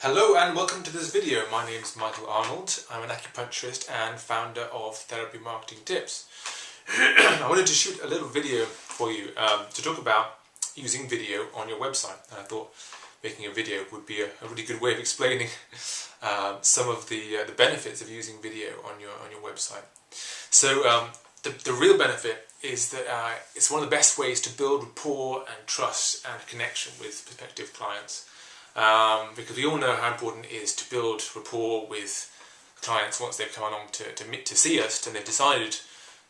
Hello and welcome to this video. My name is Michael Arnold. I'm an acupuncturist and founder of Therapy Marketing Tips. I wanted to shoot a little video for you to talk about using video on your website, and I thought making a video would be a really good way of explaining some of the benefits of using video on your website. So the real benefit is that it's one of the best ways to build rapport and trust and connection with prospective clients. Because we all know how important it is to build rapport with clients once they've come along to see us and they've decided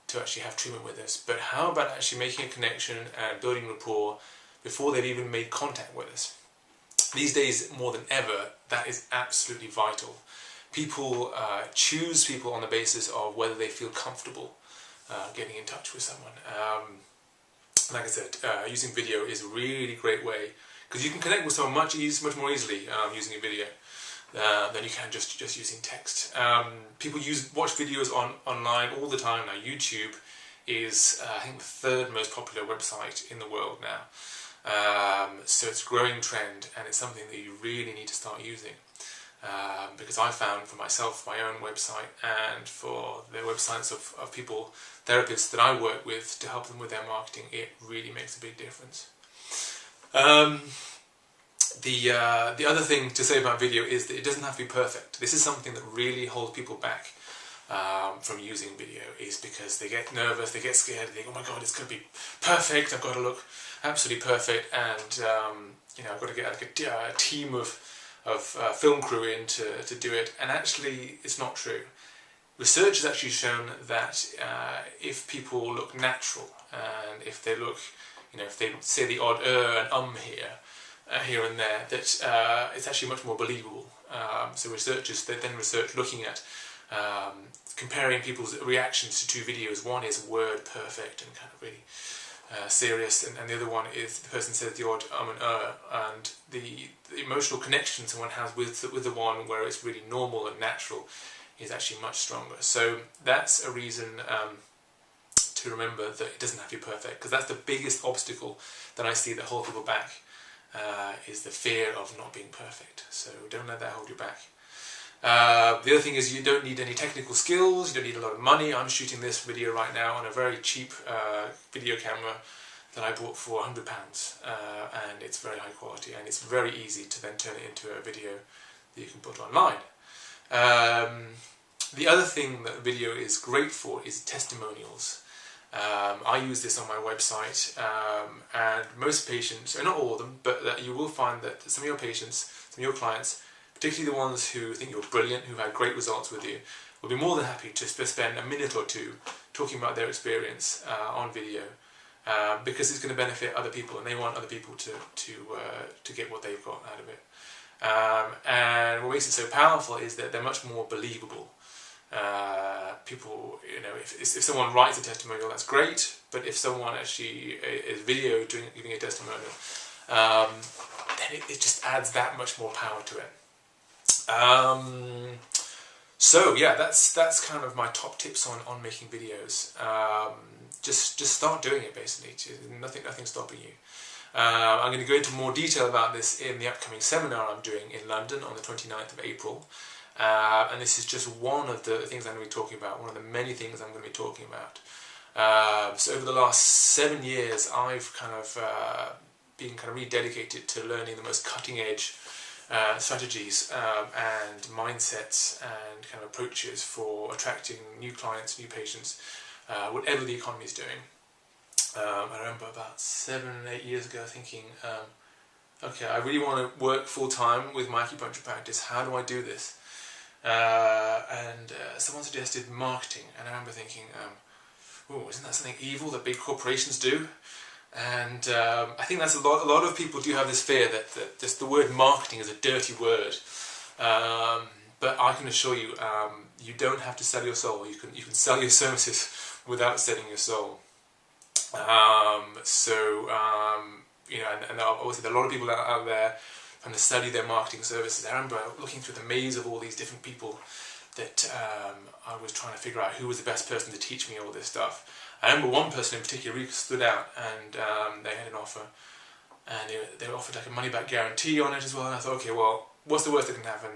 to actually have treatment with us. But how about actually making a connection and building rapport before they've even made contact with us? These days, more than ever, that is absolutely vital. People choose people on the basis of whether they feel comfortable getting in touch with someone. Like I said, using video is a really great way, because you can connect with someone much more easily using a video than you can just using text. People watch videos online all the time now. YouTube is, I think, the third most popular website in the world now. So it's a growing trend, and it's something that you really need to start using. Because I found for myself, my own website, and for the websites of people, therapists that I work with to help them with their marketing, it really makes a big difference. The other thing to say about video is that it doesn't have to be perfect. This is something that really holds people back from using video, is because they get nervous, they get scared, they think, oh my god, it's going to be perfect, I've got to look absolutely perfect, and I've got to get like a team of film crew in to do it. And actually, it's not true. Research has actually shown that if people look natural, and if they look, if they say the odd and here and there, that it's actually much more believable. So researchers then research looking at comparing people's reactions to two videos. One is word perfect and kind of really serious, and the other one is the person says the odd and the emotional connection someone has with the one where it's really normal and natural is actually much stronger. So that's a reason to remember that it doesn't have to be perfect, because that's the biggest obstacle that I see that holds people back, is the fear of not being perfect. So don't let that hold you back. The other thing is you don't need any technical skills, you don't need a lot of money. I'm shooting this video right now on a very cheap video camera that I bought for £100, and it's very high quality, and it's very easy to then turn it into a video that you can put online. The other thing that video is great for is testimonials. I use this on my website, and most patients, not all of them, but you will find that some of your patients, some of your clients, particularly the ones who think you're brilliant, who've had great results with you, will be more than happy to spend a minute or two talking about their experience on video, because it's going to benefit other people, and they want other people to get what they've got out of it. And what makes it so powerful is that they're much more believable. People, if someone writes a testimonial, that's great, but if someone actually is giving a testimonial, then it just adds that much more power to it. So yeah, that's kind of my top tips on making videos. Just start doing it, basically. Nothing stopping you. I'm going to go into more detail about this in the upcoming seminar I'm doing in London on the 29th of April. And this is just one of the things I'm going to be talking about, one of the many things I'm going to be talking about. So over the last 7 years, I've been really dedicated to learning the most cutting-edge strategies and mindsets and kind of approaches for attracting new clients, new patients, whatever the economy is doing. I remember about 7-8 years ago thinking, okay, I really want to work full-time with my acupuncture practice. How do I do this? And someone suggested marketing, and I remember thinking, oh, isn't that something evil that big corporations do? And I think that's a lot of people do have this fear that just the word marketing is a dirty word. But I can assure you, you don't have to sell your soul. You can sell your services without selling your soul. And obviously there are a lot of people out there trying to study their marketing services. I remember looking through the maze of all these different people that I was trying to figure out who was the best person to teach me all this stuff. I remember one person in particular really stood out, and they had an offer, and they offered like a money-back guarantee on it as well. And I thought, okay, well, what's the worst that can happen?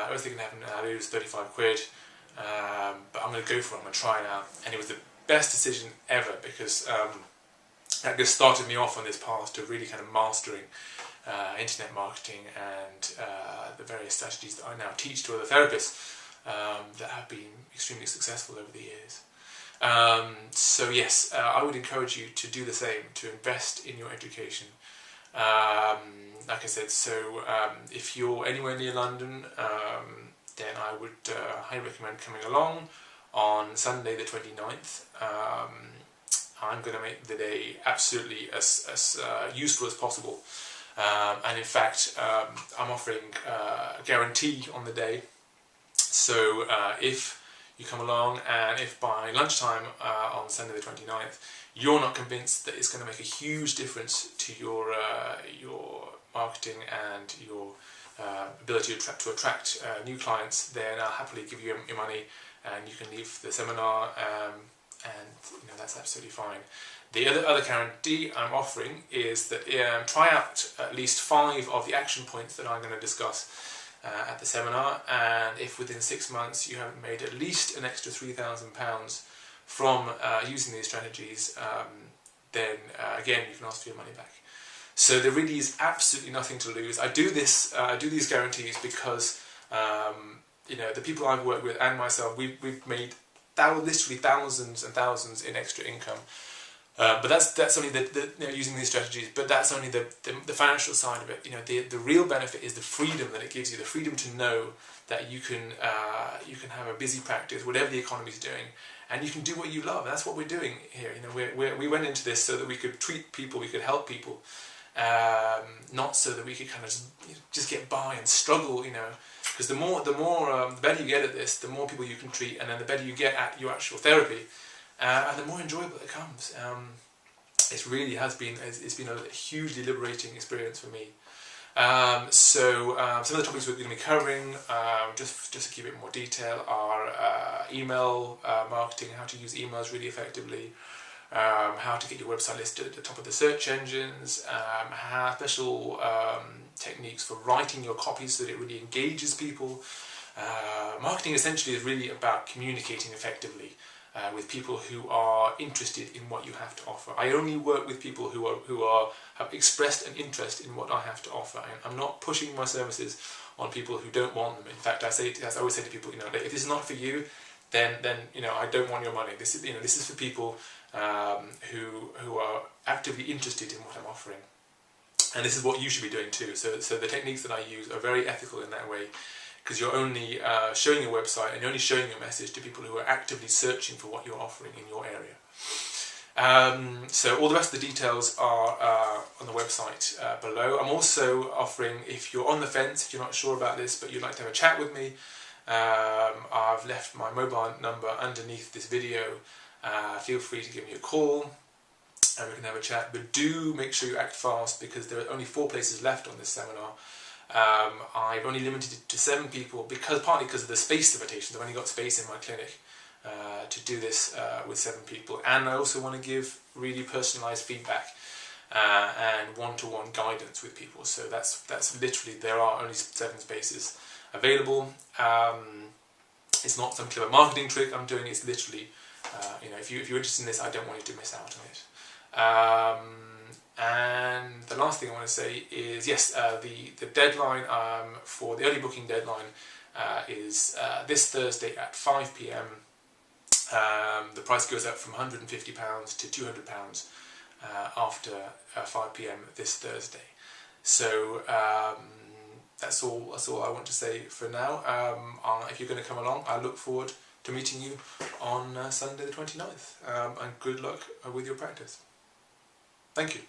Worst thing that can happen, I lose 35 quid, but I'm going to go for it, I'm going to try it out. And it was the best decision ever, because that just started me off on this path to really kind of mastering internet marketing and the various strategies that I now teach to other therapists that have been extremely successful over the years. So yes, I would encourage you to do the same, to invest in your education. Like I said, so if you're anywhere near London, then I would highly recommend coming along on Sunday the 29th. I'm going to make the day absolutely as useful as possible. And in fact, I'm offering a guarantee on the day. So if you come along, and if by lunchtime on Sunday the 29th you're not convinced that it's going to make a huge difference to your marketing and your ability to attract new clients, then I'll happily give you your money and you can leave the seminar, and that's absolutely fine. The other guarantee I'm offering is that try out at least 5 of the action points that I'm going to discuss at the seminar, and if within 6 months you haven't made at least an extra £3,000 from using these strategies, then again you can ask for your money back. So there really is absolutely nothing to lose. I do these guarantees because the people I've worked with and myself, we've made literally thousands and thousands in extra income. But that's only using these strategies. But that's only the financial side of it. The real benefit is the freedom that it gives you. The freedom to know that you can have a busy practice, whatever the economy's doing, and you can do what you love. And that's what we're doing here. We went into this so that we could treat people, we could help people, not so that we could kind of just get by and struggle. Because the better you get at this, the more people you can treat, and then the better you get at your actual therapy. And the more enjoyable it comes. It really has been. It's been a hugely liberating experience for me. So some of the topics we're going to be covering, just to keep it in more detail, are email marketing, how to use emails really effectively, how to get your website listed at the top of the search engines, special techniques for writing your copy so that it really engages people. Marketing essentially is really about communicating effectively with people who are interested in what you have to offer. I only work with people who have expressed an interest in what I have to offer. I'm not pushing my services on people who don't want them. In fact, I always say to people, if this is not for you, then I don't want your money. This is for people who are actively interested in what I'm offering. And this is what you should be doing too. So the techniques that I use are very ethical in that way, because you're only showing your website and you're only showing your message to people who are actively searching for what you're offering in your area. So all the rest of the details are on the website below. I'm also offering, if you're on the fence, if you're not sure about this but you'd like to have a chat with me, I've left my mobile number underneath this video. Feel free to give me a call and we can have a chat, but do make sure you act fast, because there are only 4 places left on this seminar. I've only limited it to 7 people, partly because of the space limitations. I've only got space in my clinic to do this with 7 people, and I also want to give really personalised feedback and one-to-one guidance with people. So that's literally, there are only 7 spaces available. It's not some clever marketing trick I'm doing. It's literally, if you're interested in this, I don't want you to miss out on it. And the last thing I want to say is, yes, the deadline for the early booking deadline is this Thursday at 5 PM. The price goes up from £150 to £200 after 5 PM this Thursday. So that's all I want to say for now. If you're going to come along, I look forward to meeting you on Sunday the 29th. And good luck with your practice. Thank you.